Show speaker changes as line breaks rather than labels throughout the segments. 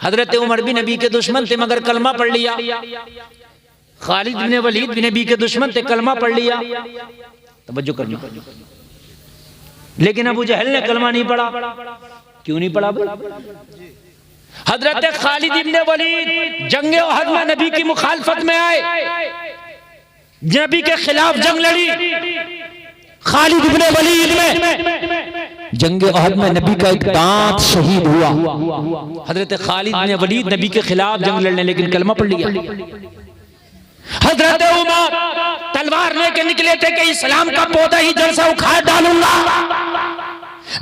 हजरत उमर भी नबी के दुश्मन थे मगर कलमा पढ़ लिया। खालिद बिन वलीद भी नबी के दुश्मन थे, कलमा पढ़ लिया। तवज्जो करना। लेकिन अबू जहल ने कलमा नहीं पढ़ा। क्यों नहीं पढ़ा? हजरत खालिद बिन वलीद जंगे ओहद में नबी की मुखालफत में आए, नबी के खिलाफ जंग लड़ी। खालिद बिन वलीद में जंगे ओहद में नबी का एक दांत शहीद हुआ। हजरत खालिद बिन वलीद नबी के खिलाफ जंग लड़ने लेकिन कलमा पढ़ लिया। हजरत उमर तलवार लेके निकले थे कि इस्लाम का पौधा ही जड़ से उखाड़ डालूंगा,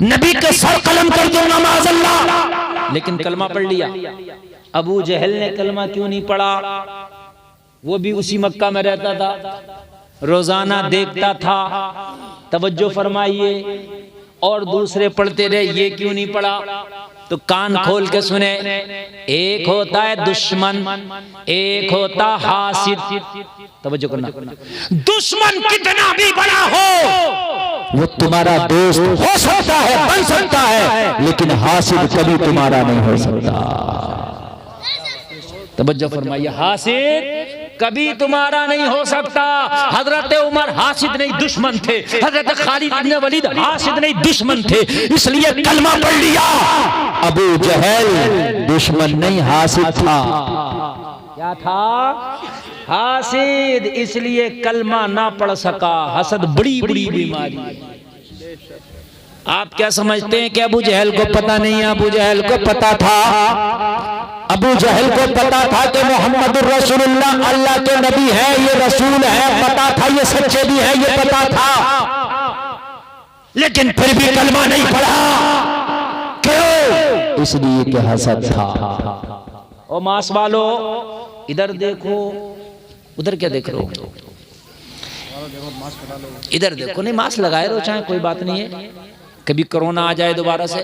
नबी के सर कलम कर दूंगा माज़अल्लाह, लेकिन कलमा पढ़ लिया। अबू जहल ने कलमा क्यों नहीं पढ़ा? वो भी उसी मक्का में रहता था, रोजाना देखता था। तवज्जो फरमाइए। और दूसरे पढ़ते रहे, ये क्यों नहीं पढ़ा? तो कान खोल के सुने। एक होता है दुश्मन, एक होता हासिद। तवज्जो करना। दुश्मन कितना भी बड़ा हो वो तुम्हारा दोस्त हो सकता है, बन सकता है, लेकिन हासिद कभी तुम्हारा नहीं हो सकता। तवज्जो फरमाइए। हासिद कभी तुम्हारा नहीं हो सकता। हजरत उमर हासिद नहीं दुश्मन थे, हजरत खालिद बिन वलीद हासिद नहीं दुश्मन थे, इसलिए कलमा पढ़ लिया। अबू जहल दुश्मन नहीं हासिद था। क्या था? हासिद, इसलिए कलमा ना पढ़ सका। हसद बड़ी बड़ी बीमारी। आप क्या समझते हैं कि अबू जहल को पता नहीं है? अबू जहल को पता था। अबू जहल को पता था कि मोहम्मद रसूलुल्लाह अल्लाह के नबी है, ये रसूल है, पता था ये सच्चे भी है, ये पता था, लेकिन फिर भी कलमा नहीं पढ़ा। क्यों? इसलिए कि हसद था। ओ मांस वालो, इधर देखो, उधर क्या देख रहे हो? इधर देखो। नहीं, मास्क लगाए रहो, चाहे कोई बात नहीं है, कभी कोरोना आ जाए दोबारा से,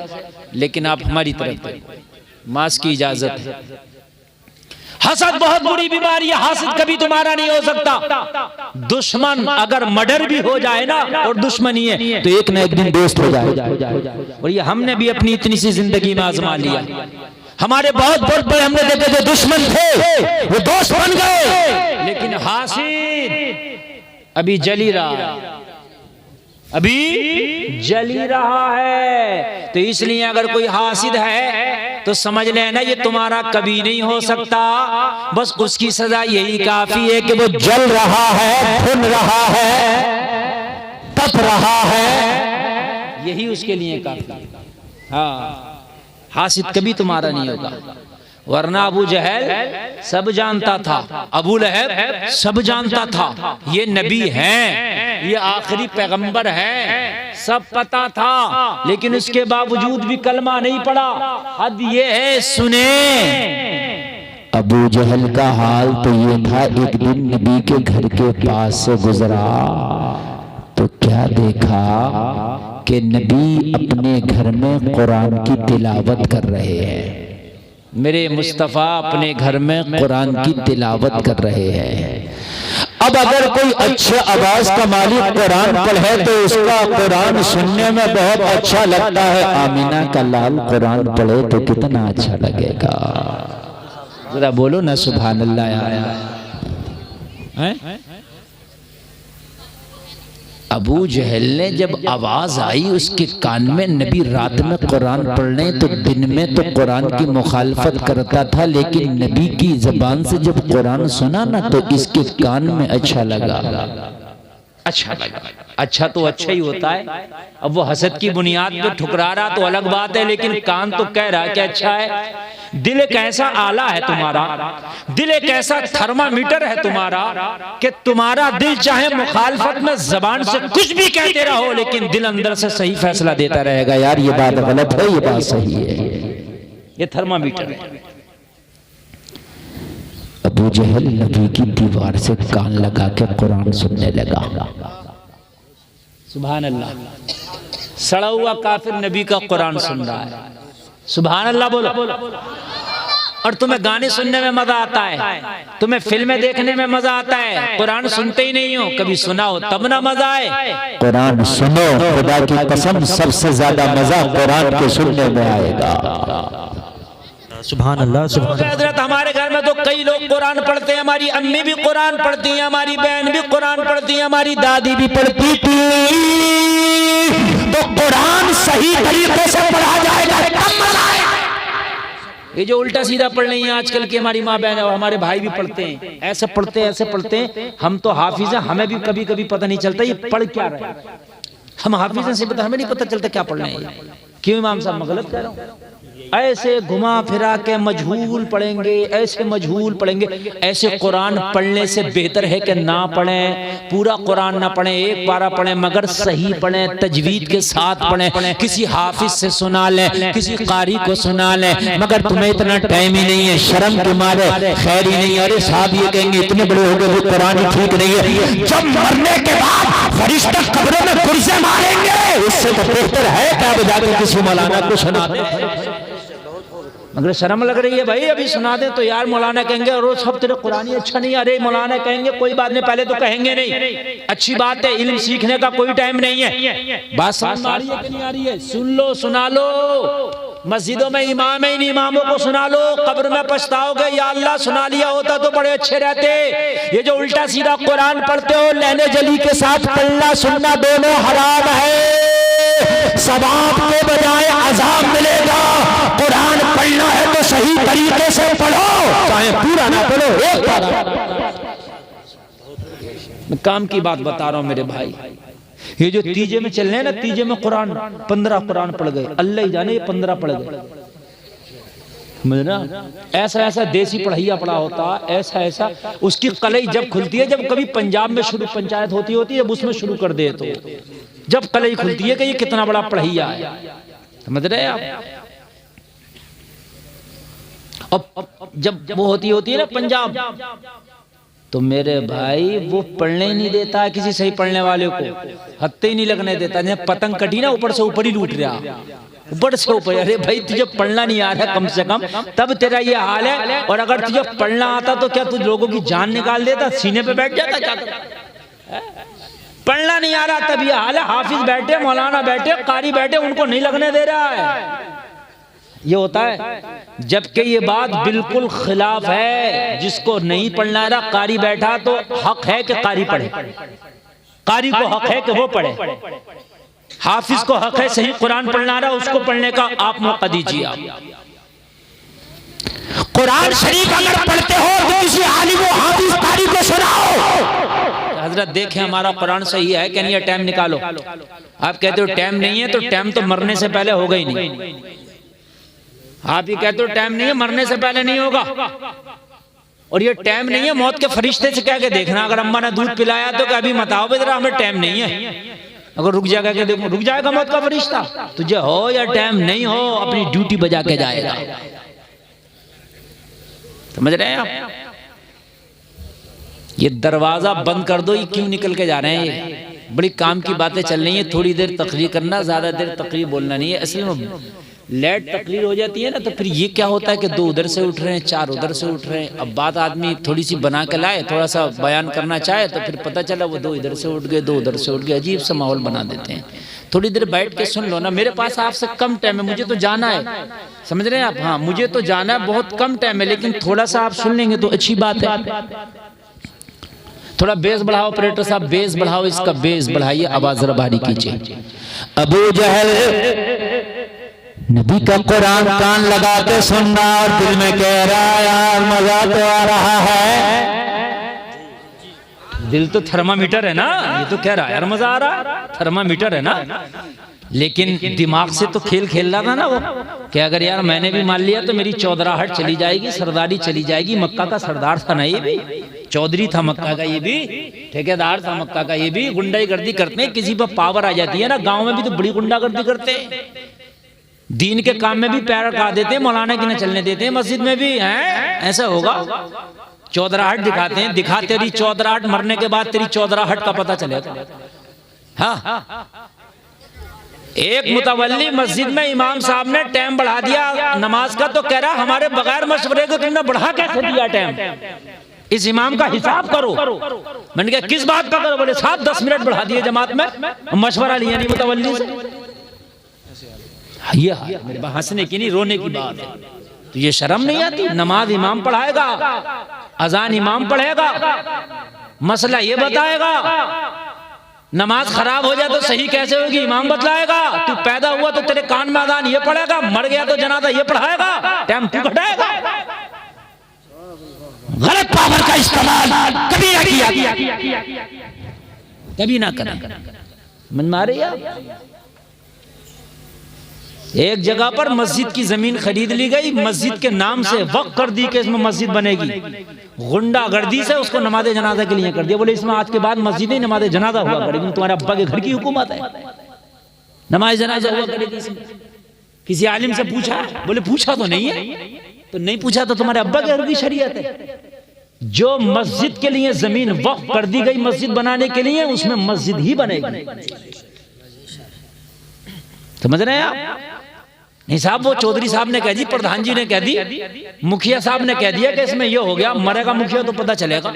लेकिन आप हमारी तरफ मास्क की इजाजत है। हसद बहुत बुरी बीमारी है, हासिद कभी तुम्हारा नहीं हो सकता। दुश्मन अगर मर्डर भी हो जाए ना और दुश्मनी है तो एक ना एक दिन दोस्त हो जाए। और ये हमने भी अपनी इतनी सी जिंदगी में आजमा लिया। हमारे बहुत बड़े हमने देखे जो दुश्मन थे वो दोस्त बन गए, लेकिन हासिद अभी जली रहा है, अभी जली रहा है। तो इसलिए अगर कोई हासिद है तो समझ लेना ये तुम्हारा कभी नहीं हो सकता। बस उसकी सजा यही काफी है कि वो जल रहा है, भुन रहा है, तप रहा है, यही उसके लिए काफी। हाँ, हासिद कभी तुम्हारा नहीं होगा। वरना अबू जहल सब जानता था, अबू लहब सब जानता था, ये नबी हैं, ये आखिरी पैगंबर हैं, सब पता था, लेकिन उसके बावजूद भी कलमा नहीं पढ़ा। हद ये है, सुने अबू जहल का हाल तो ये था, एक दिन नबी के घर के पास से गुजरा तो क्या देखा कि नबी अपने घर में कुरान की तिलावत कर रहे हैं। मेरे मुस्तफ़ा अपने घर में कुरान की तिलावत कर रहे हैं। अब अगर कोई अच्छे आवाज का मालिक कुरान पढ़े तो उसका कुरान सुनने में बहुत अच्छा लगता है। आमीना का लाल कुरान पढ़े तो कितना अच्छा लगेगा। जरा बोलो ना सुभान अल्लाह। आया अबू जहल ने जब आवाज आई उसके कान में, नबी रात में कुरान पढ़ने तो दिन में तो कुरान की मुखालफत करता था, लेकिन नबी की जबान से जब कुरान सुना ना तो इसके कान में अच्छा लगा। अच्छा लगा। अच्छा तो अच्छा ही होता है। अब वो हसद की बुनियाद पे ठुकरा रहा तो अलग बात है, लेकिन कान तो कह रहा है कि अच्छा है। दिल एक ऐसा आला है तुम्हारा, दिल एक ऐसा थर्मामीटर है तुम्हारा कि तुम्हारा दिल चाहे मुखालफत में जबान से कुछ भी कहते रहो, लेकिन दिल अंदर से सही फैसला देता रहेगा, यार ये बात गलत है, ये बात सही है। ये थर्मामीटर है। अबू जहल नबी की दीवार से कान लगा के कुरान सुनने लगा। सुभान अल्लाह। सड़ा हुआ काफिर नबी का कुरान सुन रहा है। सुभान अल्लाह बोलो। और तुम्हें गाने सुनने में मजा आता है, तुम्हें फिल्में देखने में मजा आता है, कुरान सुनते ही नहीं हो। कभी सुना हो तब ना मजा आए। कुरान सुनो, खुदा की कसम सबसे ज्यादा मजा कुरान के सुनने में आएगा।
सुभान अल्लाह सुभान अल्लाह।
हजरत हमारे घर में तो कई लोग कुरान पढ़ते हैं, हमारी अम्मी भी कुरान पढ़ती हैं, हमारी बहन भी कुरान पढ़ती है, हमारी दादी भी पढ़ती थी। तो कुरान सही तरीके से पढ़ा जाएगा तब मजा आएगा। ये जो उल्टा सीधा पढ़ रही हैं आजकल की हमारी माँ बहन और हमारे भाई भी पढ़ते हैं, ऐसे पढ़ते हैं ऐसे पढ़ते हैं। हम तो हाफिज हैं, हमें भी कभी कभी पता नहीं चलता ये पढ़ क्या रहे हैं। हम हाफिज हैं से पता, हमें नहीं पता चलता क्या पढ़ रहे हैं। क्यों इमाम साहब मैं गलत कह रहा हूँ? ऐसे घुमा फिरा के मजहूल पढ़ेंगे, ऐसे मजहूल पढ़ेंगे। ऐसे कुरान पढ़ने से बेहतर है कि ना पढ़ें, पूरा कुरान ना पढ़ें, एक पारा पढ़ें मगर सही पढ़ें, तजवीद के साथ पढ़ें। किसी हाफिज से सुना लें, किसी कारी को सुना लें, मगर तुम्हें इतना टाइम ही नहीं है, शर्म के मारे खैर ही नहीं। अरे साहब ये कहेंगे इतने बड़े हो गए वो कुरान ही ठीक नहीं है। जब मरने के बाद फरिश्ता कब्रों में गुर्जे मारेंगे, उससे तो बेहतर है क्या बजाकर किसी मौलाना को सुना दे। मगर शर्म लग रही है भाई, अभी सुना दे तो यार मौलाना कहेंगे और सब तेरे कुरानी अच्छा नहीं। अरे मौलाना कहेंगे कोई बात नहीं, पहले तो कहेंगे नहीं, अच्छी बात है, इल्म सीखने का कोई टाइम नहीं है। बात समझ आ रही है कि नहीं आ रही है? सुन लो सुना लो, मस्जिदों में इमाम है, इन इमामों को सुना लो, कब्र में पछताओगे या अल्लाह सुना लिया होता तो बड़े अच्छे रहते। ये जो उल्टा सीधा कुरान पढ़ते हो, लहने जली के साथ पढ़ना सुनना दोनों हराम है, सवाब के बजाय अजाब मिलेगा। कुरान पढ़ना है तो सही तरीके से पढ़ो, चाहे पूरा ना पढ़ो, एक बार। मैं काम की बात बता रहा हूं मेरे भाई। ये जो तीजे में चल रहे हैं ना, तीजे में कुरान 15 कुरान पढ़ गए, अल्लाह ही जाने ये 15 पढ़ गए, समझ ना। ऐसा ऐसा देसी पढ़ैया पढ़ा होता, ऐसा ऐसा उसकी कलई जब खुलती है, जब कभी पंजाब में शुरू पंचायत होती है जब उसमें शुरू कर दे तो जब कलई खुलती है कि ये कितना बड़ा पढ़ैया है, समझ रहे आप। अब जब वो होती है ना पंजाब, तो मेरे भाई वो पढ़ने ही नहीं देता किसी सही पढ़ने वाले को, हत्ते ही नहीं लगने देता। जब पतंग कटी ना ऊपर से ऊपर ही लूट रहा, ऊपर से ऊपर। अरे भाई तुझे पढ़ना नहीं आ रहा कम से कम, तब तेरा ये हाल है। और अगर तुझे पढ़ना आता तो क्या तू लोगों की जान निकाल देता, सीने पे बैठ जाता क्या? पढ़ना नहीं आ रहा तब ये हाल है। हाफिज बैठे, मौलाना बैठे, कारी बैठे, उनको नहीं लगने दे रहा है। ये होता है, जबकि ये बात बिल्कुल खिलाफ है। जिसको नहीं पढ़ना आ रहा, कारी बैठा तो हक है कि कारी पढ़े, कारी को हक है कि वो पढ़े। हाफिज को हक है सही कुरान पढ़ना आ रहा, उसको पढ़ने का आप मौका दीजिए। आप कुरान शरीफ अगर पढ़ते हो तो किसी आलिम व हाफिज कारी को सुनाओ, हजरत देखें हमारा कुरान सही है कि नहीं है, टाइम निकालो। आप कहते हो टाइम नहीं है, तो टाइम तो मरने से पहले होगा ही नहीं। आप ये कहते हो टाइम नहीं है, मरने से पहले नहीं होगा। और ये टाइम नहीं है, मौत के फरिश्ते से कह के देखना। अगर अम्मा ने दूध पिलाया तो अभी मत आओ बेटा, हमें टाइम नहीं है। अगर रुक जाएगा क्या, देखो रुक जाएगा मौत का फरिश्ता, तुझे हो या टाइम नहीं हो, अपनी ड्यूटी बजा के जाएगा। समझ रहे हैं आप? ये दरवाजा बंद कर दो, ये क्यों निकल के जा रहे हैं? ये बड़ी काम की बातें चल रही है। थोड़ी देर तकरीर करना, ज्यादा देर तकरीर बोलना नहीं है। असल में लेट तकरीर हो जाती है ना, तो फिर ये क्या होता है कि 2 उधर से उठ रहे हैं, 4 उधर से उठ रहे हैं। अब बात आदमी थोड़ी सी बना के लाए, थोड़ा सा बयान करना चाहे, तो फिर पता चला वो 2 इधर से उठ गए, 2 उधर से उठ गए, अजीब सा माहौल बना देते हैं। थोड़ी देर बैठ के सुन लो ना। मेरे पास आपसे कम टाइम है, मुझे तो जाना है, समझ रहे हैं आप? हाँ मुझे तो जाना है, बहुत कम टाइम है, लेकिन थोड़ा सा आप सुन लेंगे तो अच्छी बात है। थोड़ा बेस बढ़ाओ ऑपरेटर साहब, बेस बढ़ाओ, इसका बेस बढ़ाइए, आवाज जरा भारी कीजिए। अबू जहल नबी का कुरान कान लगा के सुनना और दिल में कह रहा है यार मजा तो आ रहा है। दिल तो थर्मामीटर है ना, ये तो कह रहा है यार मजा आ रहा है, थर्मामीटर है ना। लेकिन दिमाग से तो खेल खेल रहा था ना वो, कि अगर यार मैंने भी मान लिया तो मेरी चौधराहट चली जाएगी, सरदारी चली जाएगी। मक्का का सरदार था ना ये भी, चौधरी था मक्का का ये भी, ठेकेदार था मक्का का ये भी। गुंडागर्दी करते हैं, किसी पर पावर आ जाती है ना, गाँव में भी तो बड़ी गुंडागर्दी करते हैं। दीन के काम में भी पैर रखा देते हैं, मौलाना की न चलने देते हैं, मस्जिद में भी हैं। ऐसा होगा, चौधराहट दिखाते हैं। दिखा तेरी चौधराहट, मरने के बाद तेरी चौधराहट का पता चलेगा। हाँ, एक मुतवल्ली मस्जिद में इमाम साहब ने टाइम बढ़ा दिया नमाज का, तो कह रहा हमारे बगैर मशवरे को तुमने बढ़ा कैसे दिया टाइम, इस इमाम का हिसाब करो। मैंने कहा किस बात का करो? बोले साहब 10 मिनट बढ़ा दिए जमात में, मशवरा लिया नहीं मुतवल्ली से। ये मेरे हंसने की नहीं रोने की बात है तो ये शर्म नहीं आती? नमाज इमाम पढ़ाएगा, अजान इमाम पढ़ेगा, मसला ये बताएगा। नमाज खराब हो जाए तो सही कैसे होगी, इमाम बतलाएगा। तू पैदा हुआ तो तेरे कान में अजान ये पढ़ेगा, मर गया तो जनाजा ये पढ़ाएगा, टाइम तू घटाएगा। गलत पावर का इस्तेमाल कभी ना किया, कभी ना करना। मन मारे यार। एक जगह पर मस्जिद की जमीन खरीद ली गई, मस्जिद के नाम से वक्फ कर दी कि इसमें मस्जिद बनेगी। गुंडागर्दी से उसको नमाज़े जनाजा के लिए कर दिया। बोले इसमें आज के बाद मस्जिद ही नमाज़े जनाजा हुआ करेगी, तुम्हारे अब्बा के घर की हुकूमत है, नमाज़ जनाजा हुआ करेगी इसमें। किसी आलिम से पूछा, बोले पूछा तो नहीं है। तो नहीं पूछा तो तुम्हारे अब्बा के घर की शरीयत है। जो मस्जिद के लिए जमीन वक्फ कर दी गई मस्जिद बनाने के लिए, उसमें मस्जिद ही बनेगी। समझ रहे हैं आप? नहीं साहब, वो चौधरी साहब ने कह दी, प्रधान जी ने कह दी, मुखिया साहब ने कह दिया कि इसमें ये हो गया, मरेगा मुखिया तो पता चलेगा।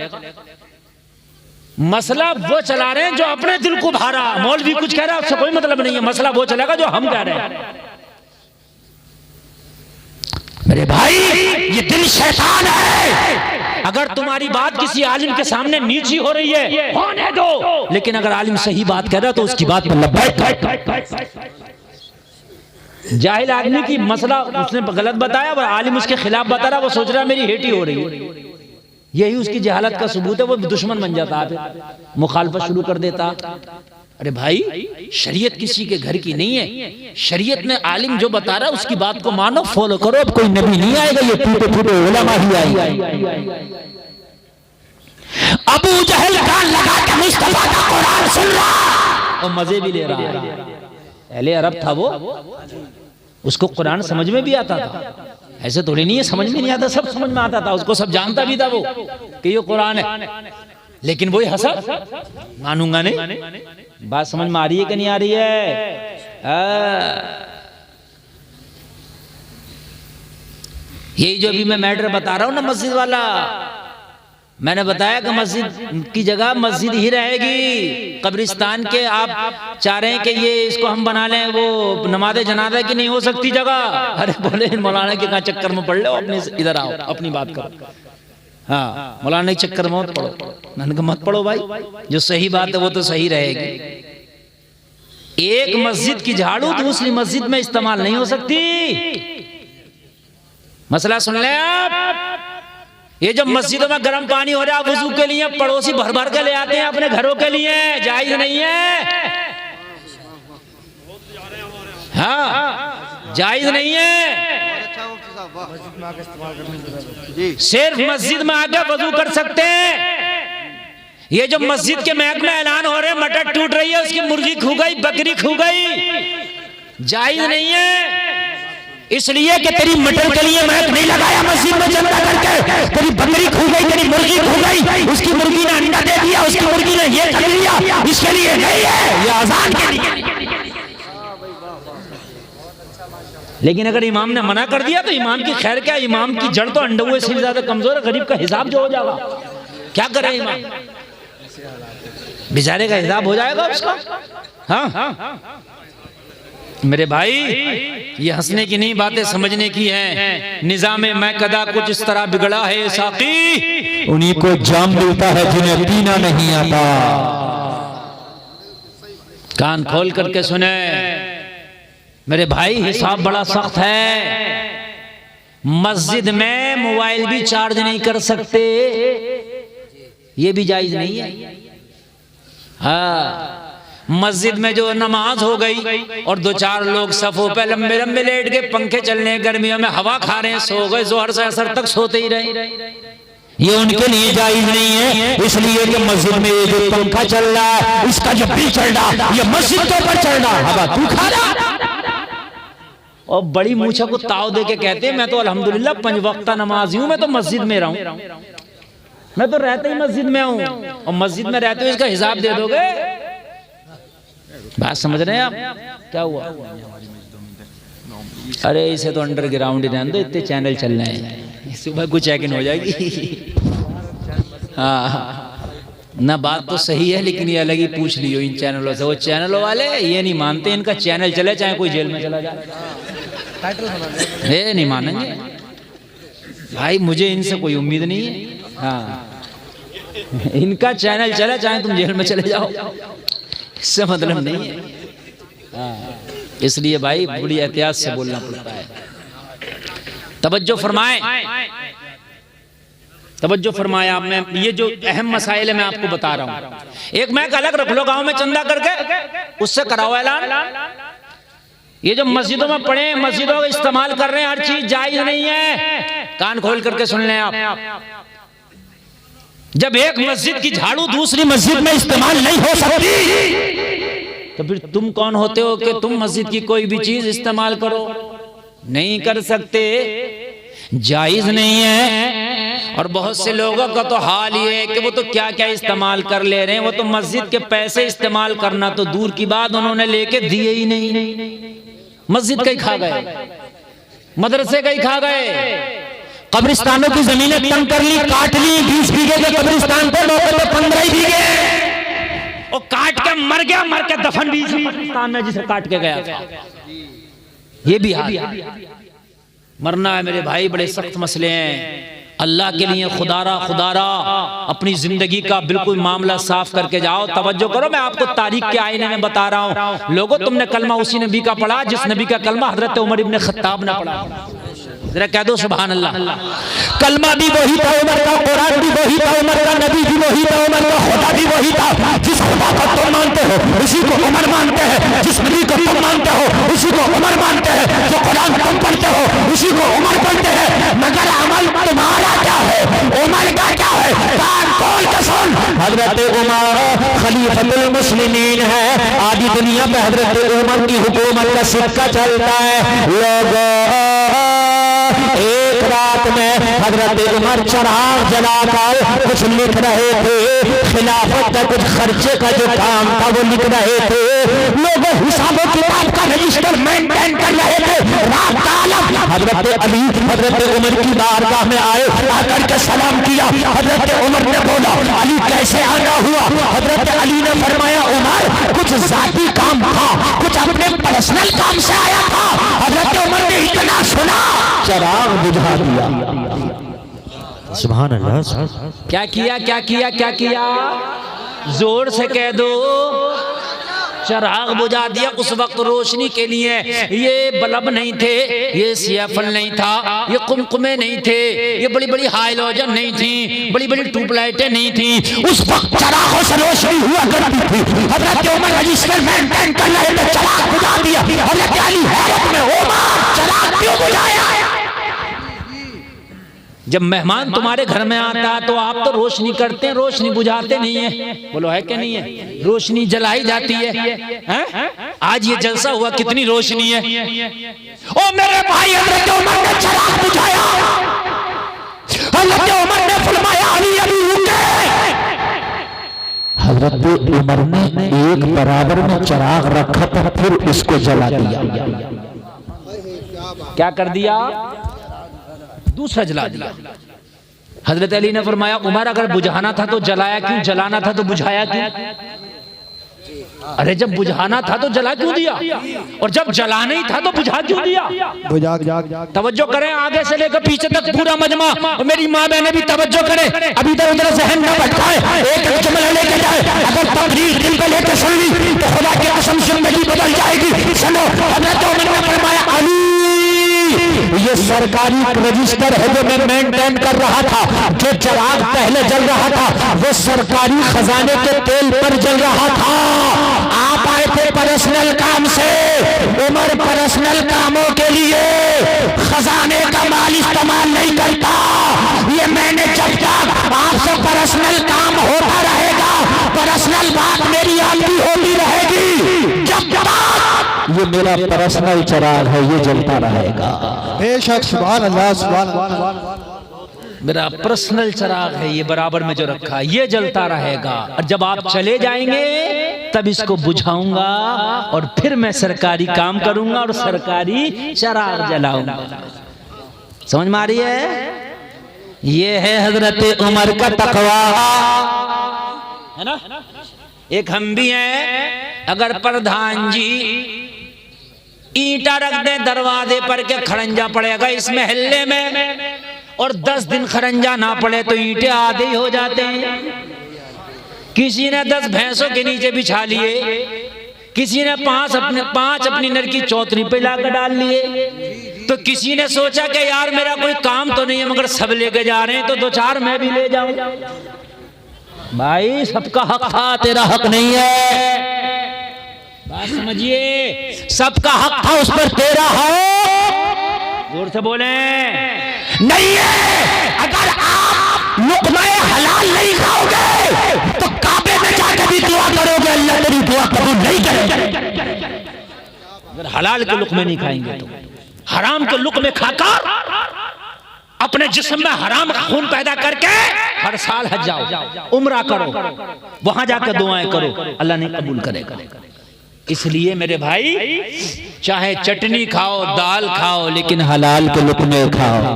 मसला वो चला रहे हैं जो अपने दिल को भा रहा। मौलवी कुछ कह रहा है उससे कोई मतलब नहीं है, मसला वो चलेगा जो हम कह रहे हैं। मेरे भाई, ये दिल शैतान है। अगर तुम्हारी बात किसी आलिम के सामने नीची हो रही है, होने दो, लेकिन अगर आलिम सही बात कह रहा है तो उसकी बात पर लब्बैक। जाहिल आदमी की मसला उसने गलत बताया, वो आलिम उसके खिलाफ बता रहा, वो सोच रहा है मेरी हेटी हो रही है। यही उसकी जहालत का सबूत है। वो दुश्मन बन जाता है, मुखालफत शुरू कर देता। अरे भाई, शरीयत किसी के घर की नहीं है। शरीयत में आलिम जो बता रहा है उसकी बात को मानो, फॉलो करो। अब कोई नबी नहीं आएगा, ये टूटे फूटे उलमा ही आएंगे। अबू जहल कान लगा के मुस्तफा का कुरान सुन रहा और मजे भी ले रहा है। पहले अरब था वो, उसको कुरान समझ में भी आता था। ऐसे थोड़ी नहीं है समझ में नहीं आता, सब समझ में आता था उसको, सब जानता भी था वो कि ये कुरान है। लेकिन वही हंसा, मानूंगा नहीं। बात समझ में आ रही है कि नहीं आ रही है? यही जो अभी मैं मैटर बता रहा हूं ना, मस्जिद वाला, मैंने बताया कि मस्जिद की जगह मस्जिद ही रहेगी। कब्रिस्तान के आप चाह रहे हैं कि ये इसको हम बना लें, वो नमाज़े जनाजा की नहीं हो सकती जगह। अरे बोले मौलाना के कहाँ चक्कर में पड़ लो, अपने इधर आओ, अपनी बात करो। हाँ, मौलाना के चक्कर में मत पड़ो। मैंने कहा मत पड़ो भाई, जो सही बात है वो तो सही रहेगी। एक मस्जिद की झाड़ू दूसरी मस्जिद में इस्तेमाल नहीं हो सकती। मसला सुन ले आप। ये जब मस्जिदों में गर्म पानी हो रहा है वुजू के लिए, पड़ोसी भर भर के ले आते हैं अपने घरों के लिए, जायज नहीं है। हाँ, जायज नहीं है। सिर्फ मस्जिद में आके वजू कर सकते हैं। ये जो मस्जिद के महक में ऐलान हो रहे, मटर टूट रही है, उसकी मुर्गी खू गई, बकरी खू गई, जायज नहीं है। इसलिए कि तेरी मटर के लिए महक नहीं लगाया मस्जिद में जनता करके, तेरी बकरी खू गई, तेरी मुर्गी खू गई, उसकी मुर्गी ने अंडा दे दिया, उसकी मुर्गी ने ये कर लिया, इसके लिए नहीं है, ये आजान के लिए। लेकिन अगर इमाम ने मना कर दिया तो इमाम की खैर क्या? इमाम की जड़ तो अंडे से ज्यादा कमजोर है। गरीब का हिसाब जो हो जाएगा, क्या करे इमाम? बेचारे का हिसाब हो जाएगा उसका। हाँ मेरे भाई, ये हंसने की नहीं, बातें समझने की हैं। निजाम मैं कदा कुछ इस तरह बिगड़ा है साकी,
उन्हीं को जाम मिलता है जिन्हें पीना नहीं आता।
कान खोल करके सुने मेरे भाई, हिसाब बड़ा सख्त है। मस्जिद में मोबाइल भी चार्ज नहीं कर सकते, ये भी जायज नहीं है। हाँ, मस्जिद में जो नमाज हो गई और दो चार लोग सफों पे लंबे लंबे लेट के, पंखे चलने, गर्मियों में हवा खा रहे हैं, सो गए, जोहर से असर तक सोते ही रहे,
ये उनके लिए जायज नहीं है। इसलिए कि मस्जिद में ये जो पंखा चल रहा है, इसका जो बिल चल रहा, ये मस्जिद के ऊपर चल रहा, हवा तू खा रहा।
और बड़ी मूछा को ताव दे के कहते हैं मैं तो अल्हम्दुलिल्लाह 5 वक्ता नमाजी हूं, मैं तो मस्जिद में रहूं, मैं तो रहते ही मस्जिद में हूं। और मस्जिद में रहते हुए इसका हिसाब दे दोगे? बात समझ रहे हैं आप? क्या हुआ? अरे इसे तो अंडरग्राउंड ही रहने दो, इतने चैनल चल रहे हैं, सुबह कुछ चेक इन हो जाएगी। हाँ ना, बात तो सही है, लेकिन ये अलग ही पूछ लियो इन चैनलों से। वो चैनलों वाले ये नहीं मानते इनका चैनल चले चाहे कोई जेल में चला जाए, ये नहीं मानेंगे। भाई मुझे इनसे कोई उम्मीद नहीं है। हाँ, इनका चैनल चले चाहे तुम जेल में चले जाओ, इससे मतलब नहीं है। हाँ, इसलिए भाई बड़ी एहतियात से बोलना पड़ता है। तवज्जो फरमाएं, तवज्जो फरमाएं आप। मैं ये जो अहम मसाइल है मैं आपको बता रहा हूँ। एक मैं अलग रख लो, गांव में चंदा करके उससे कराओ ऐलान। ये जो मस्जिदों में पड़े, मस्जिदों का इस्तेमाल कर रहे हैं, हर चीज जायज नहीं है। कान खोल करके सुन लें आप। जब एक मस्जिद की झाड़ू दूसरी मस्जिद में इस्तेमाल नहीं हो सकती तो फिर तुम कौन होते हो कि तुम मस्जिद की कोई भी चीज इस्तेमाल करो? नहीं कर सकते, जायज नहीं है। और बहुत से लोगों का तो हाल ये है कि वो तो क्या क्या इस्तेमाल कर ले रहे हैं। वो तो मस्जिद के पैसे इस्तेमाल करना तो दूर की बात, उन्होंने लेके दिए ही नहीं। मस्जिद का ही खा गए, मदरसे का ही खा गए, कब्रिस्तानों की जमीनें तंग कर ली, काट ली। 20 बीघे के कब्रिस्तान पे 15 बीघे, और काट के मर गया, मर के दफन भी इसी कब्रिस्तान में जिसे काट के गया था। ये भी हाल, मरना है मेरे भाई, बड़े सख्त मसले हैं। अल्लाह के लिए खुदारा अपनी जिंदगी का बिल्कुल मामला साफ करके जाओ। तवज्जो करो, मैं आपको तारीख के आईने में बता रहा हूँ। लोगों, तुमने कलमा उसी नबी का पढ़ा जिस नबी का कलमा हजरत उमर इब्न खत्ताब ने पढ़ा। जरा कह दो सुभान अल्लाह। कलमा भी वही था उमर का, कुरान भी वही था उमर का, नबी भी वही था उमर का, खुदा भी वही था। जिस खुदा को तुम मानते हो उसी को उमर मानते हैं, जिस नबी को तुम मानते हो उसी को उमर मानते हैं, जो कुरान तुम पढ़ते हो उसी को उमर पढ़ते हैं। मगर अमल तुम्हारा क्या है, उमर का क्या है? कान खोल के सुन। हजरत उमर खलीफतुल मुस्लिमीन है। आधी दुनिया पे हजरत उमर की हुकूमत का सिक्का चलता है। लोगों, एक रात में हजरत उमर चराग जलाकर कुछ लिख रहे थे। खिलाफत का कुछ खर्चे का जो काम था वो लिख रहे थे। लोग हिसाबों किताब का रजिस्टर मेंटेन कर रहे थे। रात का आलम, हजरत अली हजरत उमर की बारगाह में आए, आकर के सलाम किया। हजरत उमर ने बोला, अली कैसे आना हुआ? हजरत अली ने फरमाया, उमर कुछ जाती काम था, कुछ अपने पर्सनल काम से आया था। हजरत उमर ने इतना सुना, चराग बुझा दिया।
सुभान अल्लाह।
क्या किया, क्या किया, क्या किया? जोर से कह दो, चराग बुझा दिया। उस वक्त रोशनी के लिए ये बल्ब नहीं थे, ये सियाफल नहीं था, ये कुमकुमे नहीं थे, ये बड़ी बड़ी हाइलोजन नहीं थी, बड़ी बड़ी ट्यूबलाइटें नहीं थी। उस वक्त चरागों से रोशनी हुआ करती थी। हजरत उमर रजिस्टर मेंटेन कर रहे थे, चराग बुझा दिया। हजरत अली हैरत में, उमर चराग क्यों बुझाया? जब मेहमान तुम्हारे घर में आता है तो आप तो रोशनी करते हैं, रोशनी बुझाते नहीं है। बोलो है कि नहीं है? रोशनी जलाई जाती है। आज ये जलसा हुआ, कितनी रोशनी है। ओ मेरे भाई, हजरत उमर ने चराग बुझाया। हजरत उमर ने फरमाया, अली अली रुके।
हजरत उमर ने एक बराबर में चराग रखा था, फिर इसको जला दिया।
क्या कर दिया? दूसरा जला दिया। हजरत अली ने फरमाया, उमर अगर बुझाना था तो जलाया क्यों, जलाना था तो बुझाया क्यों? अरे जब बुझाना था तो जला क्यों दिया, और जब जलाना ही था तो बुझा क्यों दिया? तवज्जो करें, आगे से लेकर पीछे तक पूरा मजमा, और मेरी माँ बहने भी तवज्जो करें, अभी इधर उधर जहन न भटकाए, एक जुमला लेके जाए। अगर तकरीर दिल पे लेके सुन ली तो खुदा की कसम जिंदगी बदल जाएगी। सुनो, हजरत उमर ने फरमाया, अली ये सरकारी रजिस्टर है जो मैं मेंटेन कर रहा था। जो चराग पहले जल रहा था वो सरकारी खजाने के तेल पर जल रहा था। आप आए थे पर्सनल काम से, उमर पर्सनल कामों के लिए खजाने का माल इस्तेमाल नहीं करता। ये मैंने जब तक आपसे पर्सनल काम होता रहेगा, पर्सनल बात मेरी आपकी होती रहेगी। जब ये मेरा पर्सनल चराग है, ये जलता रहेगा।
बेशक, सुभान अल्लाह, सुभान अल्लाह।
मेरा पर्सनल चराग है, ये बराबर में जो रखा है ये जलता रहेगा। और जब आप चले जाएंगे तब इसको बुझाऊंगा और फिर मैं सरकारी काम करूंगा और सरकारी चराग जलाऊंगा। समझ में आ रही है? ये है हजरत उमर का तकवा, है ना? एक हम भी हैं, अगर प्रधान जी ईंटा रख दे दरवाजे पर के खड़ंजा पड़ेगा इस महल्ले में, और 10 दिन खरंजा ना पड़े तो ईंटें आधे ही हो जाते हैं। किसी ने 10 भैंसों के नीचे बिछा लिए, किसी ने 5 अपनी नर की चौतरी पे लाकर डाल लिए, तो किसी ने सोचा कि यार मेरा कोई काम तो नहीं है मगर सब लेके जा रहे हैं तो 2-4 मैं भी ले जाऊं। भाई सबका हक था, तेरा हक नहीं है। बात समझिए, सबका हक था, उस पर तेरा हक जोर से बोले नहीं है। अगर आप लुक़्मा-ए हलाल नहीं खाओगे तो काबे में जाकर भी दुआ करोगे, अल्लाह तेरी दुआ कबूल नहीं करेगा। अगर हलाल के लुक़्मे नहीं खाएंगे तो हराम के लुक़्मे खाकर अपने जिस्म में हराम खून पैदा करके हर साल हज जाओ, उम्रा करो, वहां जाकर दुआएं करो, अल्लाह नहीं कबूल करेगा। इसलिए मेरे भाई, चाहे चटनी खाओ, दाल खाओ, लेकिन हलाल के लुक़्मे खाओ।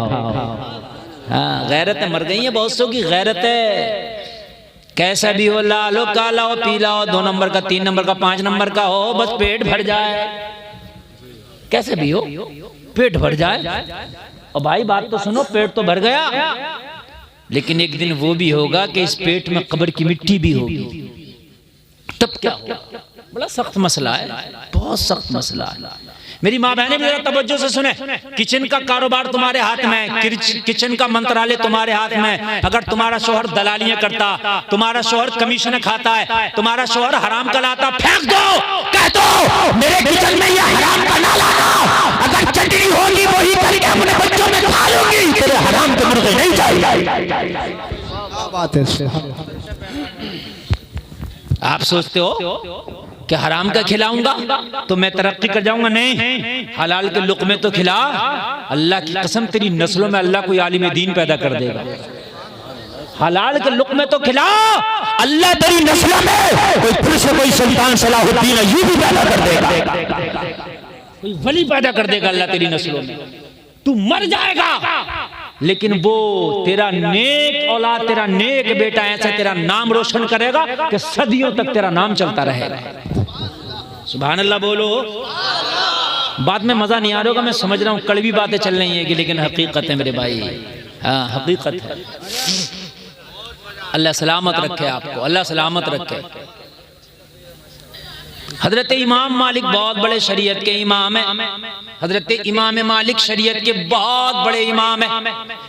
हाँ, गैरतें मर गई हैं बहुत सौ की, गैरत है। कैसा भी हो, लाल हो, काला हो, पीला हो, 2 नंबर का, 3 नंबर का, 5 नंबर का हो, बस पेट भर जाए। कैसे भी हो, पेट भर जाए। और भाई बात तो सुनो, पेट तो भर गया, लेकिन एक दिन वो भी होगा कि इस पेट में कब्र की मिट्टी भी होगी। तब क्या होगा? बड़ा सख्त मसला है, बहुत सख्त मसला है। मेरी माँ बहनें भी जरा तवज्जो से सुने। किचन का कारोबार तुम्हारे हाथ में, किचन का मंत्रालय तुम्हारे हाथ में। अगर तुम्हारा शोहर दलालियां करता, तुम्हारा शोहर कमीशन खाता है, तुम्हारा शोहर हराम का लाता, फेंक दो, कह दो मेरे किचन में ये हराम का ना लाना। अगर चटनी होगी वही करके अपने बच्चों में खा लूंगी, तेरे हराम के मुर्गे नहीं चाहिए।
बात है।
आप सोचते हो कि हराम का खिलाऊंगा तो मैं तरक्की कर जाऊंगा? नहीं, हलाल के लुक़्मे तो खिला। अल्लाह की कसम, तेरी नस्लों में अल्लाह कोई आलिम दीन पैदा कर देगा। हलाल के लुक़्मे तो खिला, अल्लाह तेरी नस्लों में कोई फिर से कोई सुल्तान सलाहुद्दीन अय्यूबी पैदा कर देगा, कोई वली पैदा कर देगा अल्लाह तेरी नस्लों में। तू मर जाएगा लेकिन वो तेरा नेक औलाद, तेरा नेक बेटा ऐसा तेरा नाम रोशन करेगा कि सदियों तक तेरा नाम चलता रहेगा। सुभान अल्लाह बोलो। बात में मजा नहीं आ रहा होगा, मैं समझ रहा हूँ, कड़वी बातें चल रही हैं कि, लेकिन हकीकत है मेरे भाई। हाँ, हकीकत है। अल्लाह सलामत रखे आपको, अल्लाह सलामत रखे। हजरत इमाम मालिक बहुत बड़े शरीयत के इमाम हैं। हजरत इमाम मालिक शरीयत के बहुत बड़े इमाम हैं।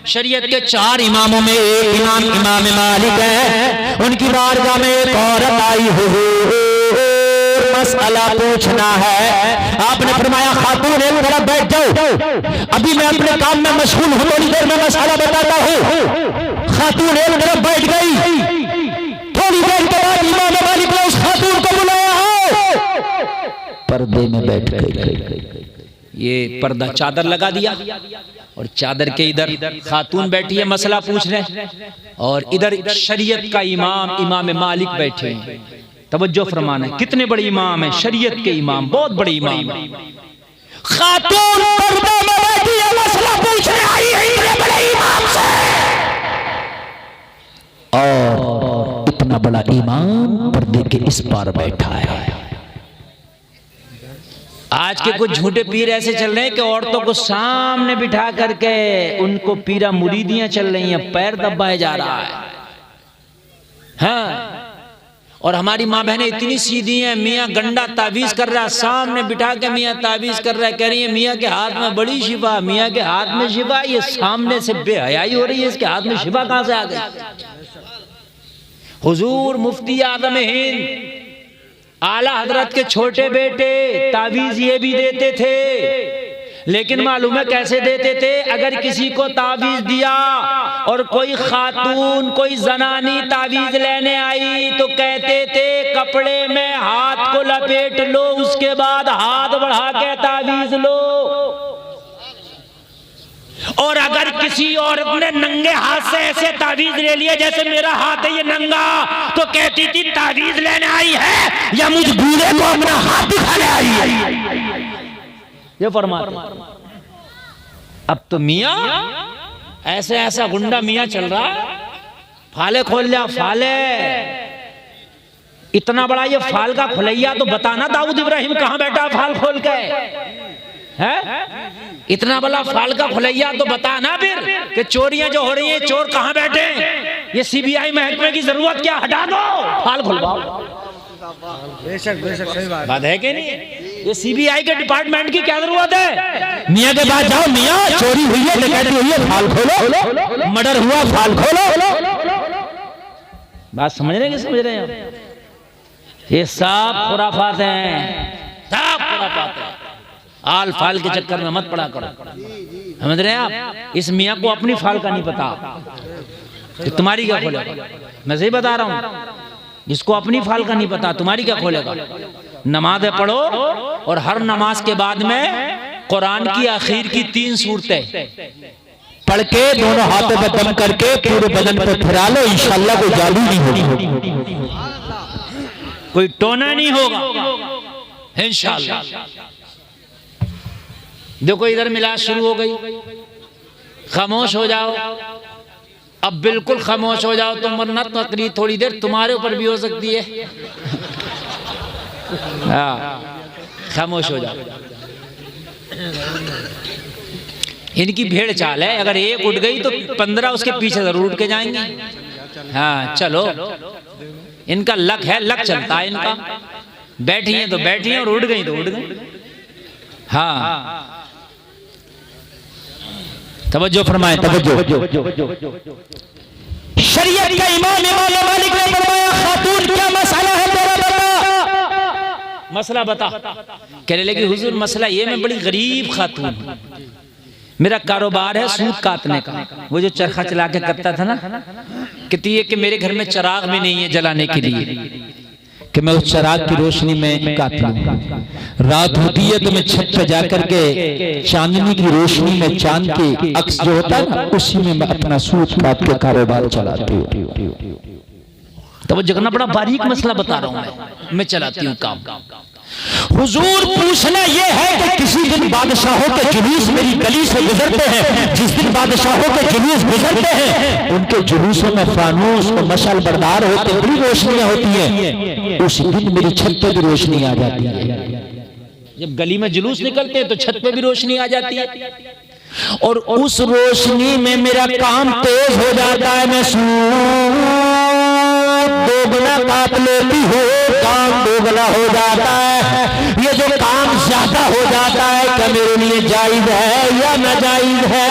शरीयत के 4 इमामों में एक इमाम इमाम मालिक है। उनकी बारगाह में एक औरत आई हो, मसला पूछना है। आपने फरमाया खातून एक तरफ बैठ जाओ, अभी मैं अपने काम में मशगूल हूँ, थोड़ी देर में मसला बताता हूँ। खातून एक तरफ बैठ गई। थोड़ी देर के बाद इमाम मालिक ने उस खातून को बुलाया, पर्दे में बैठ गई। ये पर्दा चादर लगा दिया और चादर के इधर खातून बैठी है, मसला पूछ रहे, और इधर शरीयत का इमाम इमाम मालिक बैठे हैं। तवज्जो फरमाना, कितने बड़े इमाम हैं, शरीयत के इमाम, बहुत बड़े इमाम। खातून पर्दे में बैठी है, मसला पूछने आई है इतने बड़े इमाम से, और इतना बड़ा इमाम पर्दे के इस पार बैठा है। आज के कुछ झूठे पीर ऐसे चल रहे हैं कि औरतों को सामने बिठा करके उनको पीरा मुरीदियां चल रही हैं, पैर दबाया जा रहा है। हाँ, और हमारी माँ बहनें इतनी सीधी हैं, मियाँ गंडा तावीज कर रहा है, सामने बिठा के मियाँ तावीज कर रहा है, कह रही है मियाँ के हाथ में बड़ी शिफा, मियाँ के हाथ में शिफा। ये सामने से बेहयाई हो रही है, इसके हाथ में शिफा कहाँ से आ गई? हुजूर मुफ्ती आज़म हिंद आला हजरत के छोटे बेटे तावीज ये भी देते थे, लेकिन मालूम है कैसे देते थे? अगर किसी को तावीज दिया और कोई खातून, कोई जनानी तावीज लेने आई तो कहते थे कपड़े में हाथ को लपेट लो, उसके बाद हाथ बढ़ा के तावीज लो। और अगर किसी औरत ने नंगे हाथ से ऐसे तावीज ले लिए जैसे मेरा हाथ है ये नंगा, तो कहती थी तावीज लेने आई है या मुझ बूढ़े को अपना हाथ दिखाने आई है। ये फरमाते। अब तो मियाँ ऐसे ऐसा गुंडा मियाँ चल रहा है, फाले खोल जा फाले। इतना बड़ा ये फाल का खुलैया तो बताना दाऊद इब्राहिम कहाँ बैठा फाल खोल के? है? इतना बड़ा फाल का खुलैया तो बता ना फिर कि चोरियां जो हो रही हैं, चोर कहां बैठे हैं? ये सीबीआई महकमे की जरूरत क्या, हटा दो, फाल खुलवाओ।
बेशक बेशक सही
बात है कि नहीं? ये सीबीआई के डिपार्टमेंट की क्या जरूरत है?
मियाँ के पास जाओ, मियाँ चोरी हुई है, डकैती हुई है, फाइल खोलो, मर्डर हुआ, फाइल खोलो।
बात समझ रहे हैं कि समझ रहे हैं? ये सब खुराफात हैं, सब खुराफात हैं। आल फाल के चक्कर में मत पड़ा करो, समझ रहे हैं आप? इस मियाँ को अपनी फाल का नहीं पता, तो तुम्हारी क्या खोलेगा? मैं सही बता रहा हूँ, जिसको अपनी फाल का नहीं पता तुम्हारी क्या खोलेगा? नमाज़ें पढ़ो और हर नमाज के बाद में कुरान की आखिर की 3 सूरतें
पढ़ के दोनों हाथों में दम करके पूरे बदन पे फिरा लो, इंशाल्लाह कोई जादू नहीं होगी,
कोई टोना नहीं होगा इंशाल्लाह। देखो इधर मिलाद शुरू हो गई, खामोश हो जाओ, अब बिल्कुल खामोश हो जाओ तुम, वरना तकरीर थोड़ी देर तुम्हारे ऊपर भी हो सकती है। हाँ, खामोश हो जाओ। इनकी भेड़ चाल है, अगर एक उठ गई तो 15 उसके पीछे जरूर उठ के जाएंगे। हाँ चलो, इनका लक है, लक चलता है इनका, बैठी हैं तो बैठी हैं और उड़ गई तो उड़ गई। हाँ
तवज्जो फरमाएं, तवज्जो। शरीयत का इमाम इमाम मालिक ने फरमाया, खातून क्या मसला है तेरा बता?
मसला बता। कहने लगी हुजूर मसला ये, मैं बड़ी गरीब खातून हूँ, मेरा कारोबार है सूत काटने का। वो जो चरखा चला के करता था ना, कहती है कि मेरे घर में चिराग भी नहीं है जलाने के लिए
कि मैं उस चिराग की रोशनी में काटता हूँ। रात होती है तो मैं छत पे जाकर के चांदनी की रोशनी में चांद के अक्स जो होता है ना, उसी में मैं अपना सूत काट के कारोबार चलाती हूँ।
तो वो जगना बड़ा बारीक मसला बता रहा हूँ मैं चलाती हूँ काम।
हुजूर पूछना ये है कि किसी दिन बादशाहों के जुलूस मेरी गली से गुजरते हैं, जिस दिन बादशाहों के जुलूस गुजरते हैं उनके जुलूसों में फानूस और मशाल बरदार होते, बड़ी रोशनियां होती हैं, उस दिन मेरी छत पे भी रोशनी आ जाती है।
जब गली में जुलूस निकलते हैं तो छत पे भी रोशनी आ जाती है,
और उस रोशनी में मेरा काम तेज हो जाता है, मैं दोगुना काट लेती हूँ, काम दोगुना हो जाता है। ये जो काम ज्यादा हो जाता है, क्या मेरे लिए जायज है या नाजायज है?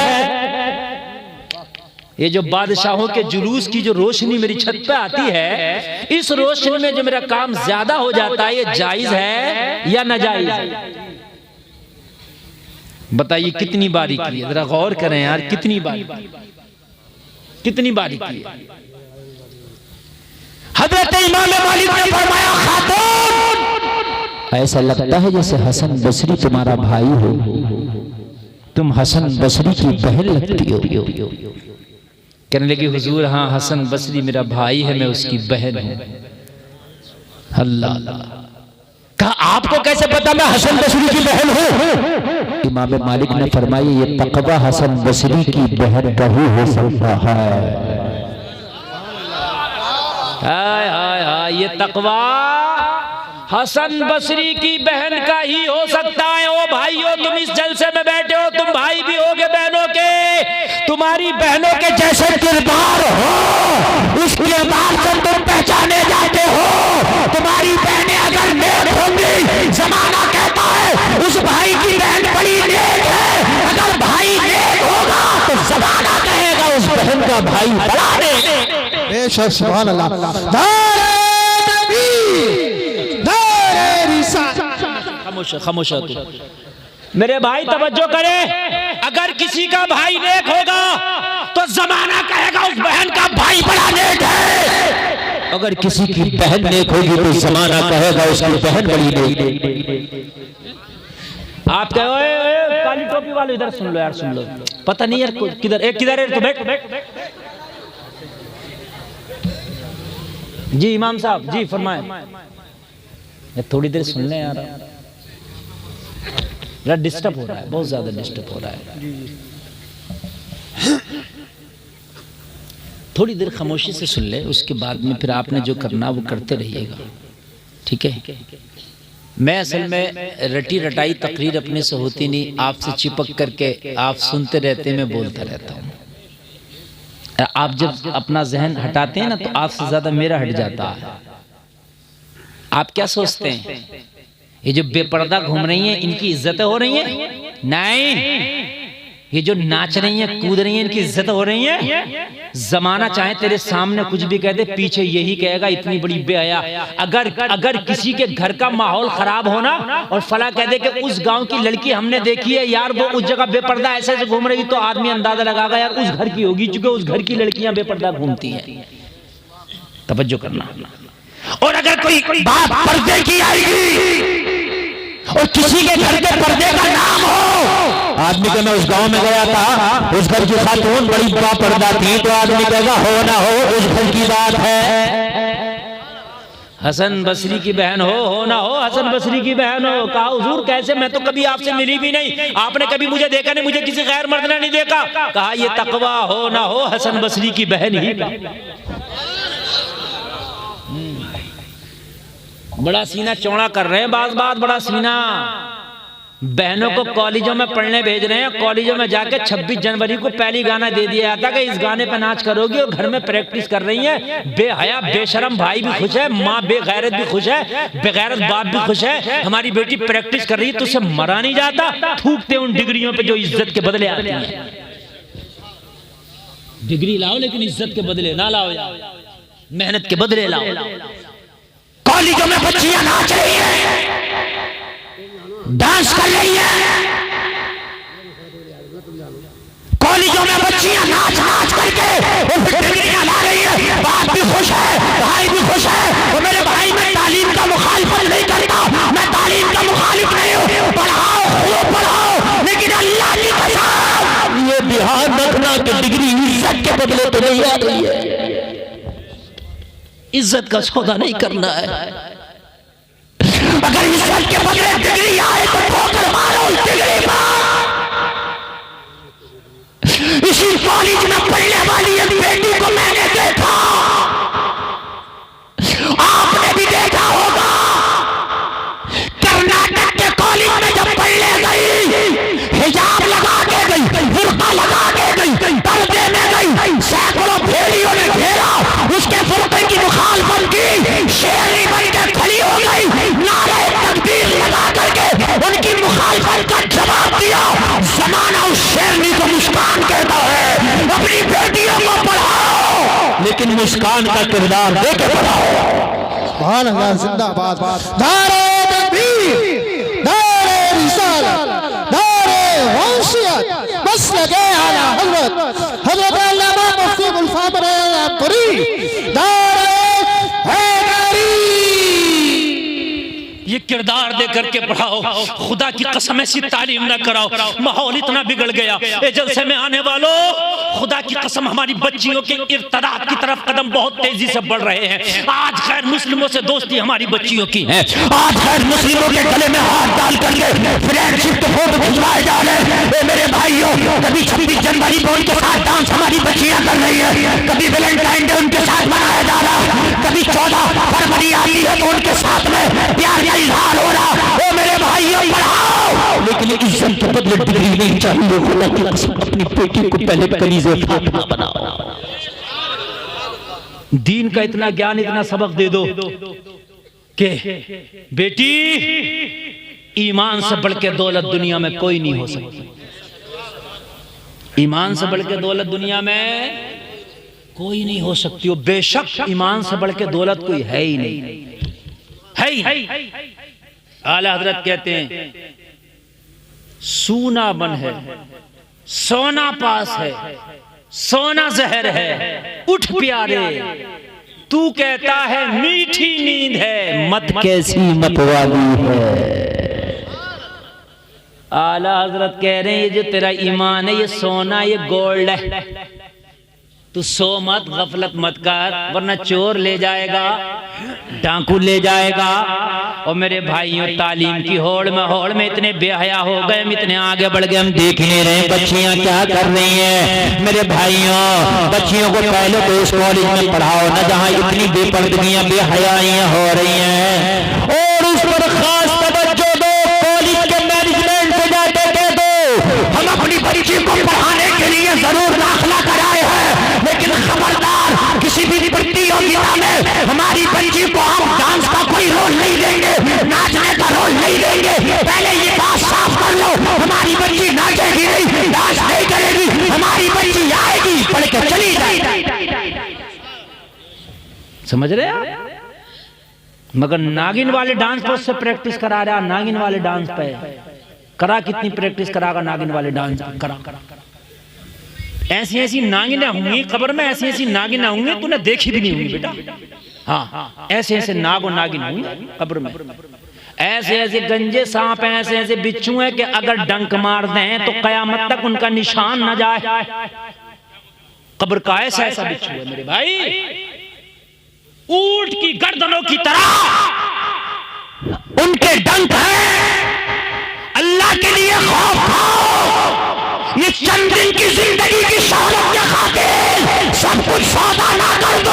ये जो बादशाहों के जुलूस की जो रोशनी मेरी छत पे आती है, इस रोशनी में जो मेरा काम ज्यादा हो जाता है, ये जायज है या नाजायज है? बताइए कितनी बारीकी है, जरा गौर करें यार, कितनी बारीकी है।
हज़रत इमाम मालिक ने फरमाया, खातून ऐसा लगता है जैसे हसन बसरी तुम्हारा भाई हो, तुम हसन बसरी की बहन लगती हो।
कहने लगी हुजूर हाँ हसन बसरी मेरा भाई है, मैं उसकी बहन हूँ। अल्लाह,
कहा आपको कैसे पता मैं हसन बसरी की बहन हूँ? इमाम मालिक ने फरमाया, ये तकवा हसन बसरी की बहन बहू हो सकता है।
हाय हाय हाय, ये तकवा हसन बसरी की बहन का ही हो सकता है। ओ भाइयों, तुम इस जलसे में बैठे हो, तुम भाई भी होगे बहनों के, तुम्हारी बहनों के जैसे किरदार हो, उस किरदार से तुम पहचाने जाते हो। तुम्हारी बहनें अगर नेक होंगी, जमाना कहता है उस भाई की बहन बड़ी नेक है, अगर भाई नेक होगा तो जमाना कहेगा उस बहन का भाई बड़ा नेक।
बेशक सुभान अल्लाह।
खामोश मेरे भाई, तवज्जो करें, अगर किसी का भाई नेक होगा तो जमाना कहेगा उस बहन का भाई बड़ा नेक है।
अगर किसी की बहन नेक होगी तो जमाना कहेगा उसकी बहन बड़ी नेक।
आप कहो काली टोपी वाले इधर सुन लो यार, सुन लो, पता नहीं यार किधर है, तो बैठ। जी इमाम साहब जी फरमाएं, थोड़ी देर सुन लें यार, डिस्टर्ब हो रहा है, बहुत ज्यादा डिस्टर्ब हो रहा है। थोड़ी देर खामोशी से सुन ले, उसके बाद में फिर आपने जो करना वो करते रहिएगा, ठीक है? मैं असल में रटी रटाई तकरीर अपने से होती नहीं, आपसे चिपक करके आप सुनते रहते, मैं बोलता रहता हूँ। आप जब अपना जहन हटाते हैं ना तो आपसे ज्यादा मेरा हट जाता है। आप क्या सोचते हैं ये जो बेपर्दा घूम रही हैं इनकी इज्जतें हो रही हैं? नहीं, ये जो नाच रही हैं कूद रही हैं इनकी इज्जत हो रही है। जमाना चाहे तेरे सामने कुछ भी कह दे, पीछे यही कहेगा इतनी बड़ी बेहया। अगर किसी के घर का माहौल खराब होना और फला कह दे कि उस गांव की लड़की हमने देखी है यार, वो उस जगह बेपर्दा ऐसे ऐसे घूम रही, तो आदमी अंदाजा लगाएगा यार उस घर की होगी, क्योंकि उस घर की लड़कियां बेपर्दा घूमती हैं। तवज्जो करना। और अगर कोई बात पर्दे की आएगी और किसी के घर के पर्दे का नाम हो,
आदमी के मैं उस गांव में गया था, उस घर की खातून बड़ी बड़ा पर्दा थी, तो आदमी कहेगा हो ना हो उस घर की बात है।
हसन बसरी की बहन हो ना हो, हसन बसरी की बहन हो। कहा हुजूर कैसे, मैं तो कभी आपसे मिली भी नहीं, आपने कभी मुझे देखा नहीं, मुझे किसी गैर मर्द ने नहीं देखा। कहा ये तकवा हो ना हो हसन बसरी की बहन ही। बड़ा सीना चौड़ा कर रहे हैं बात बड़ा सीना। बहनों को कॉलेजों में पढ़ने भेज रहे हैं, कॉलेजों में जाके 26 जनवरी को पहली गाना दे दिया जाता कि इस गाने पर नाच करोगी, और घर में प्रैक्टिस कर रही है। बेहया बेशरम भाई भी खुश है, माँ बेगैरत भी खुश है, बेगैरत बाप भी खुश है। हमारी बेटी प्रैक्टिस कर रही है तो उसे मरा नहीं जाता। थूकते उन डिग्रियों पे जो इज्जत के बदले आती है। डिग्री लाओ लेकिन इज्जत के बदले ना लाओ, मेहनत के बदले लाओ।
कॉलेजों में बच्चियां नाच रही हैं, डांस कर रही हैं, कॉलेजों में बच्चियां नाच करके और फिर डिग्रियां ला रही है। बाप भी खुश है, भाई भी खुश है। और मेरे भाई मैं तालीम का मुखालिफत नहीं करता, मैं तालीम का मुखालिफ नहीं हूँ। पढ़ाओ खूब पढ़ाओ, लेकिन अल्लाह की कसम ये ध्यान रखना कि डिग्री इज्जत के बदले तो नहीं आ रही है।
इज्जत का सौदा नहीं करना है।
अगर इज्जत के बदले डिग्री आए तो ठोकर मारो डिग्री पर। इसी कॉलेज में पढ़ने वाली एक बेटी को मैंने देखा, आपने भी देखा होगा। कर्नाटक के कॉलेज में जब पढ़ने गई, हिजाब लगा के गई, बुर्का लगा के गई, पर्दे में गई, सैकड़ों भेड़ियों ने घेरा, उसके बुर्के की मुखालफत की, शेरनी बन के खड़ी हो गई, नारे तकबीर लगा करके उनकी मुखालफत का जवाब दिया। जमाना उस शेरनी को मुस्कान कहता है। अपनी बेटियों को पढ़ाओ, लेकिन मुस्कान का किरदार देके पढ़ाओ।
सुभान अल्लाह, जिंदाबाद। नारे तकबीर, नारे रिसालत, नारे वंशियत, बस लगे आला हजरत अल्लामा मुफ्ती गुलफाम पुरी, नारे हैदरी।
ये किरदार दे करके पढ़ाओ। खुदा की कसम ऐसी तालीम ना कराओ, माहौल इतना बिगड़ गया। ए जलसे में आने वालों, खुदा की कसम हमारी बच्चियों के इर्तदाद की तरफ कदम बहुत तेजी से बढ़ रहे हैं। आज गैर मुस्लिमों से दोस्ती हमारी बच्चियों की है।
आज गैर मुस्लिमों के गले में हाथ डाल करके फ्रेंडशिप के फोटो खिंचवाए जा रहे हैं। मेरे भाइयों, कभी 26 जनवरी को उनके साथ डांस हमारी बच्चियां कर रही है, कभी वैलेंटाइन डे उनके साथ मनाया जा रहा है, कभी 14 फरवरी आती है तो उनके साथ में प्यार का इजहार हो रहा। ओ मेरे भाइयों, पढ़ाओ, लेकिन इज्जत के बदले डिग्री नहीं चाहिए। खुदा की कसम अपनी बेटी को पहले कलीजे फातिमा बनाओ।
दीन का इतना ज्ञान, इतना सबक दे दो कि बेटी ईमान से बढ़ के दौलत दुनिया में कोई नहीं हो सकती। ईमान से बढ़ के दौलत दुनिया में कोई नहीं हो सकती। वो बेशक ईमान से बढ़ के दौलत कोई है ही नहीं, है ही। आला हजरत कहते हैं सूना बन है, सोना पास है, सोना जहर है। उठ प्यारे, तू कहता है मीठी नींद है, मत कैसी मत वाली है। आला हजरत कह रहे हैं ये जो तेरा ईमान है, ये सोना, ये गोल्ड है। तू सो मत, गफलत मत कर, वरना चोर ले जाएगा, डाकू ले जाएगा। और मेरे भाइयों, तालीम की होड़ में इतने बेहया हो गए, हम इतने आगे बढ़ गए, हम देख नहीं रहे बच्चियां क्या कर रही हैं। मेरे भाइयों, बच्चियों को पहले तो उस कॉलेज में पढ़ाओ ना जहाँ इतनी बेपर्दगियां बेहयाइयां हो रही हैं, और उस पर खास
बच्ची को पढ़ाने के लिए जरूर दाखिला कराए हैं, लेकिन खबरदार किसी भी प्रतियोगिता में हमारी बच्ची को हम डांस का कोई रोल नहीं देंगे, नाचने का रोल नहीं देंगे। पहले ये बात साफ कर लो, हमारी बच्ची नाचेगी नहीं, डांस नहीं करेगी, हमारी बच्ची आएगी, पढ़ के चली जाएगी।
समझ रहे आप? मगर नागिन वाले डांस पर उससे प्रैक्टिस करा रहा, नागिन वाले डांस पे करा, कितनी प्रैक्टिस करागा नागिन वाले डांस करा। ऐसी ऐसी नागिनें होंगी कब्र में, ऐसी ऐसी नागिनें होंगी तूने देखी भी नहीं होंगी बेटा। हाँ, ऐसे ऐसे नाग और नागिन होंगी कब्र में। ऐसे ऐसे गंजे सांप हैं, ऐसे ऐसे बिच्छू हैं कि अगर डंक मार दें तो कयामत तक उनका निशान न जाए। कब्र का ऐसा ऐसा बिच्छू है मेरे भाई, ऊंट की गर्दनों की तरह
उनके डंक हैं। अल्लाह के लिए खौफ खाओ। ये चंद दिन की जिंदगी की शौहरत के खातिर सब कुछ सौदा ना कर दो,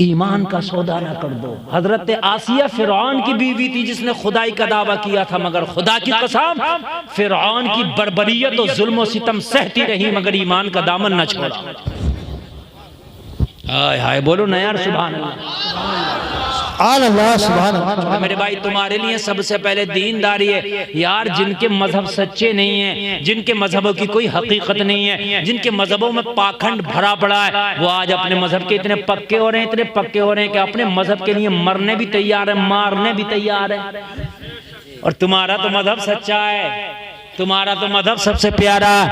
ईमान का सौदा ना कर दो। हजरत आसिया फिरौन की बीवी थी जिसने खुदाई का दावा किया था, मगर खुदा की कसम फिरौन की बर्बरियत और जुल्म और सितम सहती रही, मगर ईमान का दामन न छोड़ा। हाय हाय बोलो ना यार, सुभान
अल्लाह सुभान अल्लाह।
मेरे भाई तुम्हारे लिए सबसे पहले दीनदारी है यार। जिनके मजहब सच्चे नहीं है, जिनके मजहबों की कोई हकीकत नहीं है, जिनके मजहबों में पाखंड भरा पड़ा है, वो आज अपने मजहब के इतने पक्के हो रहे हैं, इतने पक्के हो रहे हैं कि अपने मजहब के लिए मरने भी तैयार है, मारने भी तैयार है। और तुम्हारा तो मजहब सच्चा है, तुम्हारा तो मजहब सबसे प्यारा।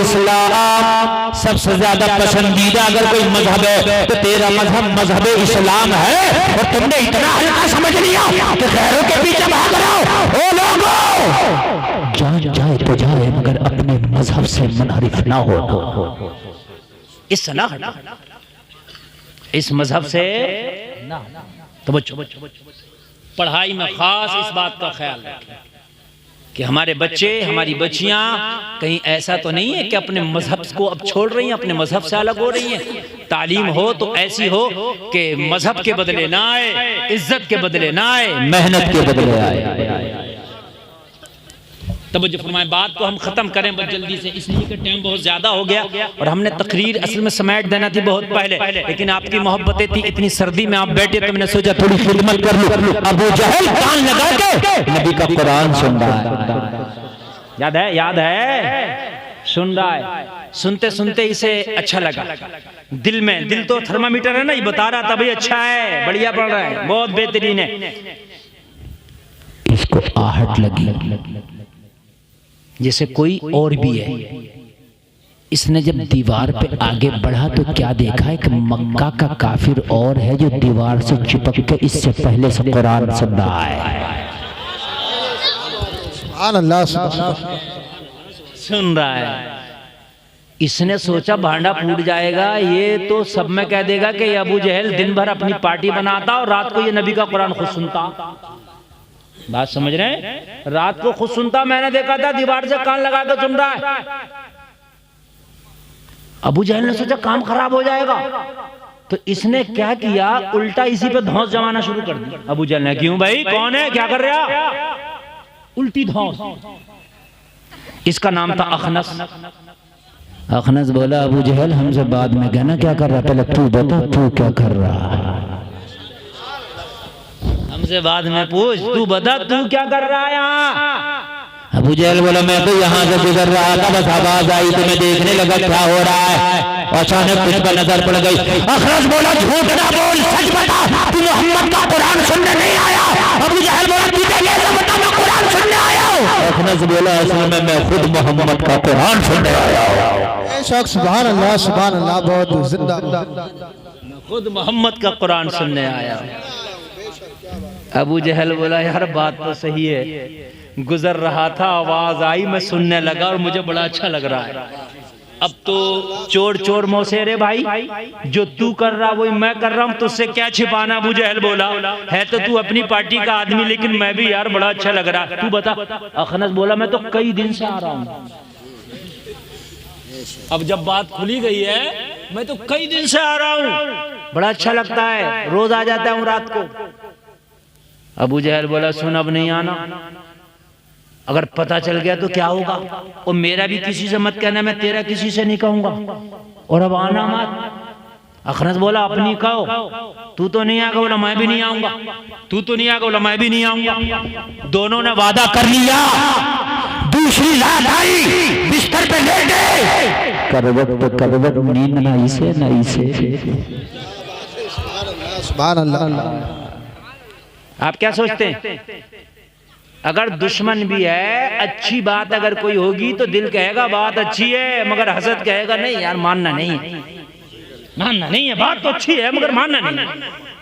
इस्लाम सबसे ज्यादा पसंदीदा अगर कोई मजहब है तो तेरा मजहब मजहब इस्लाम है। और तुमने इतना हल्का समझ लिया कि खैरों के पीछे भाग रहे हो। ओ लोगों, जान जाए तो जाए मगर अपने मजहब से मुनहरिफ ना हो।
इस मजहब से तो पढ़ाई में खास इस बात का ख्याल रखें कि हमारे बच्चे, हमारी बच्चियां कहीं ऐसा तो नहीं है कि अपने मजहब को अब छोड़ रही हैं, अपने मजहब से अलग हो रही हैं। तालीम हो तो ऐसी हो कि मजहब के बदले ना आए, इज्जत के बदले ना आए,
मेहनत के बदले आए।
तवज्जो फरमाएं। बात को हम खत्म करें बस जल्दी से, इसलिए कि टाइम बहुत ज्यादा हो गया और हमने तकरीर असल में समेट देना थी बहुत पहले, लेकिन आपकी मोहब्बतें थी, इतनी सर्दी में आप बैठे तो मैंने सोचा थोड़ी खिदमत कर लूं।
अबू जहल कान लगा के नबी का कुरान सुन रहा है।
याद है, याद है, सुन रहा है। सुनते सुनते इसे अच्छा लगा, दिल में, दिल तो थर्मामीटर है ना, ये बता रहा था भाई अच्छा है, बढ़िया पढ़ रहा है, बहुत बेहतरीन है।
इसको आहट लगी
जैसे कोई और भी है। इसने जब दीवार पे आगे बढ़ा तो क्या देखा, एक मक्का का काफिर और है जो दीवार से चिपक के इससे पहले से कुरान सुन रहा है। सुन रहा है। इसने सोचा भांडा फूट जाएगा, ये तो सब में कह देगा कि अबू जहल दिन भर अपनी पार्टी बनाता और रात को ये नबी का कुरान खुद सुनता। बात समझ रहे हैं? रात को खुद सुनता, मैंने देखा था दीवार से कान लगा के सुन रहा है। अबू जहल ने सोचा काम खराब हो जाएगा, तो इसने क्या किया, उल्टा इसी पे धौंस जमाना शुरू कर दिया। अबू जहल ने, क्यों भाई, कौन है, क्या कर रहा? उल्टी धौंस। इसका नाम था अखनस।
अखनस बोला अबू जहल हमसे बाद में कहना क्या कर रहा, पहले तू बता तू क्या कर रहा है।
हमसे बाद में पूछ, तू बता तू क्या कर रहा है यहाँ?
अबू जहल बोला मैं तो यहाँ से गुजर रहा था, बस आवाज आई तो मैं देखने लगा क्या हो रहा है। अचानक कुछ पर नजर पड़ गई। अखनस बोला झूठ ना बोल, सच बता, तू मोहम्मद का कुरान सुनने नहीं आया। अबू जहल बोला तू बता, मैं कुरान सुनने आया हूँ। अखनस बोला असल में मैं खुद मोहम्मद का कुरान सुनने आया हूँ।
सुभान अल्लाह, सुभान अल्लाह, बहुत जिंदा।
खुद मोहम्मद का कुरान सुनने आया। अबू जहल बोला यार बात तो सही है, गुजर रहा था आवाज आई मैं सुनने लगा और मुझे बड़ा अच्छा लग रहा है। अब तो चोर चोर मौसेरे भाई, जो तू कर रहा वही मैं कर रहा हूँ, तुझसे क्या छिपाना। अबू जहल बोला है तो तू अपनी पार्टी का आदमी, लेकिन मैं भी यार बड़ा अच्छा लग रहा है, तू बता। अखनस बोला मैं तो कई दिन से आ रहा हूँ। अब जब बात खुली गई है, मैं तो कई दिन से आ रहा हूँ, बड़ा अच्छा लगता है, रोज आ जाता हूँ रात को। अबू जहल बोला सुन अब नहीं आना, अगर पता चल गया तो क्या होगा, और मेरा भी किसी से मत कहना, मैं तेरा किसी से नहीं कहूंगा, और अब आना मत। अखनस बोला अपनी कहो, तू तो नहीं आएगा, बोला मैं भी नहीं आऊंगा, तू तो नहीं आएगा, बोला मैं भी नहीं आऊंगा। दोनों ने वादा कर लिया। दूसरी रात आई, बिस्तर पे लेट गए,
करवट नींद ना इसे ना इसे।
सुभान अल्लाह।
आप क्या सोचते हैं, अगर दुश्मन भी है, अच्छी बात अगर कोई होगी तो दिल कहेगा बात अच्छी है, मगर हसद कहेगा नहीं यार मानना नहीं है, मानना नहीं है, बात तो अच्छी है मगर मानना नहीं है।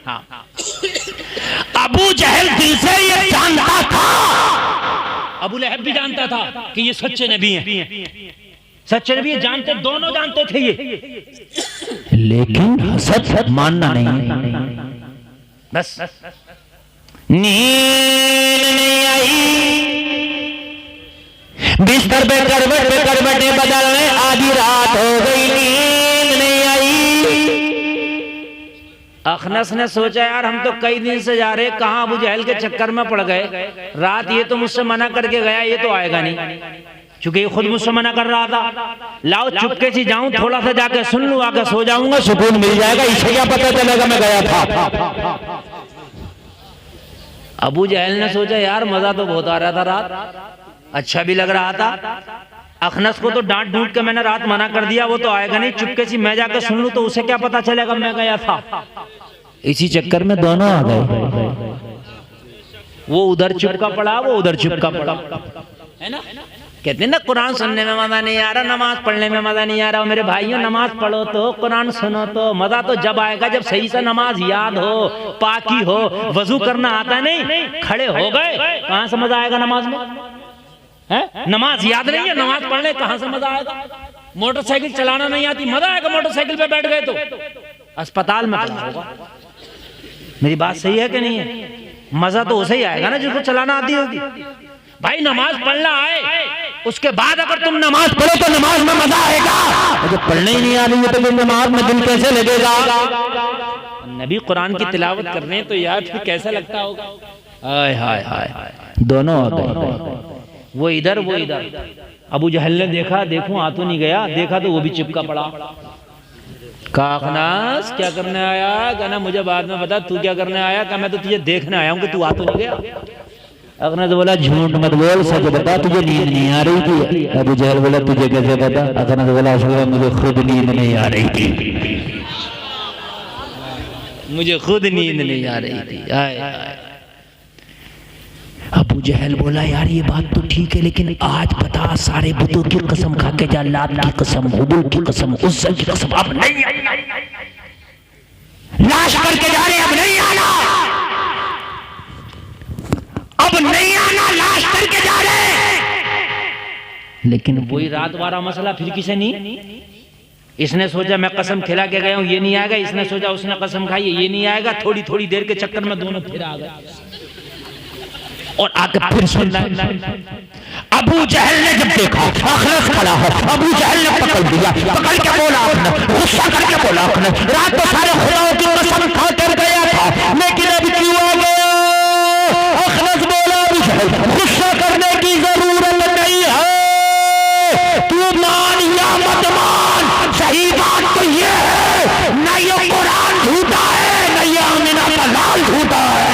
हाँ। अबू जहल दिल से ये जानता था, अबू लहब भी जानता था कि ये सच्चे नबी हैं, सच्चे नबी जानते, दोनों जानते थे ये,
लेकिन हसद मानना नहीं।
बस नींद नहीं आई, बिस्तर पे करवटें बदलने, आधी रात हो गई, नींद नहीं आई। अखनस ने सोचा यार हम तो कई दिन से जा रहे, कहां अबू जहल के चक्कर में पड़ गए, रात ये तो मुझसे मना करके गया, ये तो आएगा नहीं, चूंकि ये खुद मुझसे मना कर रहा था, लाओ चुपके से जाऊं, थोड़ा सा जाके सुन लूं, आके सो जाऊंगा, सुकून मिल जाएगा, इसे क्या पता चलेगा मैं गया था। अबू जहल ने सोचा यार मजा तो बहुत आ रहा था, रात अच्छा भी लग रहा था, अखनस को तो डांट डूट के मैंने रात मना कर दिया, वो तो आएगा नहीं, चुपके से मैं जाकर सुन लूं तो उसे क्या पता चलेगा मैं गया था।
इसी चक्कर में दोनों आ गए।
वो उधर चुपका पड़ा, वो उधर चुपका पड़ा, है ना। कहते हैं ना कुरान सुनने में मजा नहीं आ रहा, नमाज पढ़ने में मजा नहीं आ रहा। मेरे भाइयों नमाज पढ़ो तो, कुरान सुनो तो, मजा तो जब आएगा जब सही से नमाज याद हो, पाकी हो, वजू करना आता नहीं, खड़े हो गए, कहां से मजा आएगा नमाज में, है? नमाज याद नहीं है, नमाज पढ़ने कहां से मजा आएगा। मोटरसाइकिल चलाना नहीं आती, मजा आएगा मोटरसाइकिल पे बैठ गए तो, अस्पताल में होगा। मेरी बात सही है कि नहीं है? मजा तो उसे ही आएगा ना जिसको चलाना आती होगी। भाई नमाज पढ़ना आए, उसके बाद अगर तुम नमाज पढ़ो तो नमाज में मजा आएगा,
जब पढ़ने ही नहीं आ रही है तो नमाज में दिल कैसे लगेगा।
नबी कुरान की तिलावत कर रहे हैं तो यार फिर कैसा लगता होगा। हाय हाय हाय,
दोनों आ गए,
वो इधर वो इधर। अबू जहल ने देखा, देखूं आ तो नहीं गया, देखा तो वो भी चिपका पड़ा। कहा अखनास क्या करने आया? कहना मुझे बाद में बता तू क्या करने आया। कहा मैं तो तुझे देखने आया हूं कि तू आ तो नहीं गया।
अखनस बोला झूठ मत बोल, सच बता, तुझे नींद नहीं आ रही थी। अबू जहल बोला तुझे कैसे पता? अखनस बोला असल में मुझे खुद नींद नहीं आ रही थी,
मुझे खुद नींद नहीं आ रही थी। आए, आए।
अबू जहल बोला यार ये बात तो ठीक है, लेकिन आज बता सारे बुतों की कसम खा के जा, लात की कसम, हुबुल की कसम, उस्सा की कसम, अब नहीं
लाश करके जा रहे, अब नहीं आना, अब नहीं आना, लाश करके जा रहे।
लेकिन
वही रात वाला मसला फिर किसे नहीं। इसने सोचा मैं कसम खिला के गया हूं ये नहीं आएगा, इसने सोचा उसने कसम खाई ये नहीं आएगा। थोड़ी थोड़ी देर के चक्कर में दोनों फिर आ गए और आके फिर सुन रहा। अबू जहल ने जब देखा अखनस खड़ा है, अबू जहल ने पकड़ दिया, पकड़ के बोला, गुस्सा करके बोला, रात तो सारे खुदाओं की कसम खा कर गया था, लेकिन अब क्यों आ गया? अखनस बोला अबू जहल गुस्सा करने की जरूरत नहीं है, तू मान या मत मान, सही बात तो ये है न ये कुरान झूठा है न ये आमिना का लाल झूठा है।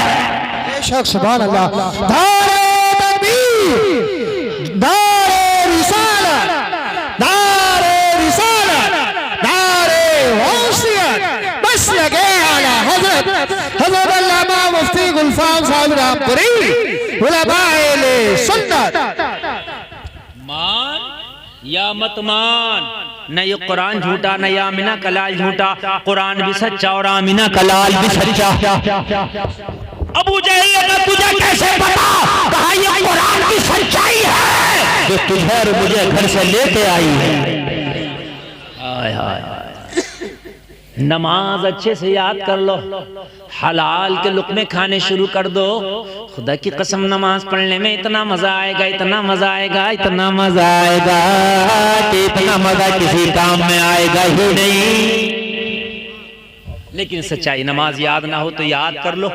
बेशक सुभान अल्लाह। दारे तकबीर, दारे रिसालत, दारे रिसालत, दारे वसीयत, बस लगे आला हजरत अल्लामा मुफ्ती गुलफाम साहब रामपुरी उलमाए सुन्नत।
मान या मत मान, न ये कुरान झूठा न ये आमिना का लाल झूठा, कुरान भी सच्चा और आमिना का लाल भी सच्चा। अबू जहल ने कहा तुझे कैसे पता? कहा ये कुरान की सच्चाई है
जो तुझे और मुझे घर से लेके आई है।
हाय हाय, नमाज अच्छे से याद कर लो, हलाल के लुक़मे खाने शुरू कर दो। खुदा की कसम नमाज पढ़ने में इतना मजा आएगा, इतना मजा आएगा, इतना मजा आएगा कि इतना मजा किसी काम में आएगा ही नहीं। लेकिन सच्चाई नमाज याद ना हो तो याद कर लो,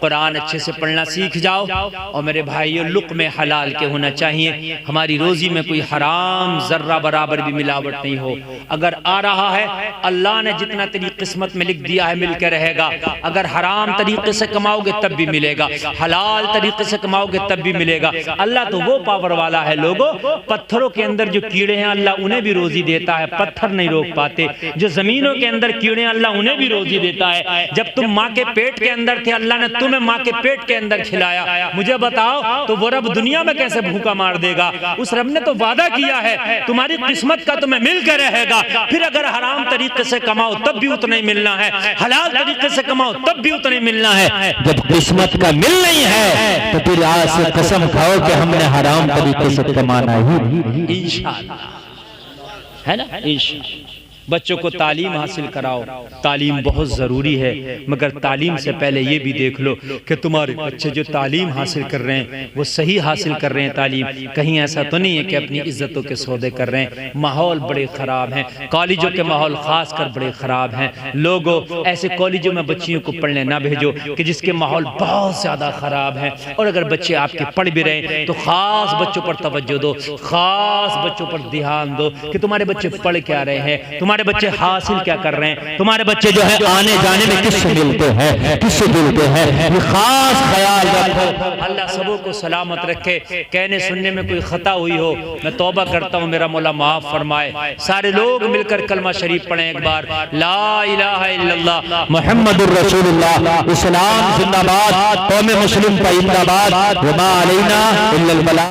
कुरान अच्छे से पढ़ना सीख जाओ। और मेरे भाइयों, लुक़्मे हलाल के होना चाहिए, हमारी रोजी में कोई हराम जर्रा बराबर भी मिलावट नहीं हो। अगर आ रहा है, अल्लाह ने जितना तेरी किस्मत में लिख दिया है मिलकर रहेगा। अगर हराम तरीके से कमाओगे तब भी मिलेगा, हलाल तरीके से कमाओगे तब भी मिलेगा। अल्लाह तो वो पावर वाला है लोगों, पत्थरों के अंदर जो कीड़े हैं अल्लाह उन्हें भी रोजी देता है, पत्थर नहीं रोक पाते। जो जमीनों के अंदर कीड़े हैं अल्लाह उन्हें भी रोजी देता है। जब तुम माँ के पेट के अंदर थे, अल्लाह ने तुम्हें माँ के पेट के अंदर खिलाया। मुझे बताओ तो वो रब दुनिया में कैसे भूखा मार देगा? उस रब ने तो वादा किया है तुम्हारी किस्मत का तुम्हें मिल कर रहेगा। फिर अगर हराम तरीके से कमाओ तब भी उतना ही मिलना है, हलाल तरीके से कमाओ तब भी उतना ही मिलना है।
जब किस्मत का मिल नहीं है तो फिर आज से कसम खाओ कि हमने हराम तरीके से कमाना ही
इंशाअल्लाह, है ना। इंशाअल्लाह बच्चों को तालीम हासिल कराओ, तालीम बहुत ज़रूरी है, मगर तालीम से पहले ये भी देख लो कि तुम्हारे बच्चे जो तालीम हासिल कर रहे हैं वो सही हासिल कर रहे हैं तालीम। कहीं ऐसा तो नहीं है कि अपनी इज्जतों के सौदे कर रहे हैं। माहौल बड़े ख़राब हैं, कॉलेजों के माहौल ख़ास कर बड़े ख़राब हैं। लोगों ऐसे कॉलेजों में बच्चियों को पढ़ने ना भेजो कि जिसके माहौल बहुत ज़्यादा ख़राब हैं। और अगर बच्चे आपके पढ़ भी रहे हैं तो ख़ास बच्चों पर तवज्जो दो, ख़ास बच्चों पर ध्यान दो कि तुम्हारे बच्चे पढ़ क्या रहे हैं, तुम्हारे बच्चे हासिल क्या कर रहे हैं, तुम्हारे बच्चे जो है आने जाने में किससे मिलते हैं, किससे जुड़ते हैं, ये खास ख्याल रखो। अल्लाह सबों को सलामत रखे। कहने सुनने में कोई खता हुई हो मैं तौबा करता हूँ, मेरा मौला माफ फरमाए। सारे लोग मिलकर कलमा शरीफ पढ़ें एक बार, ला इलाहा इल्लल्लाह
मुहम्मदुर रसूलुल्लाह। इस्लाम जिंदाबाद, कौम मुस्लिम का जिंदाबाद, वमा अलैना इल्लल बलाग।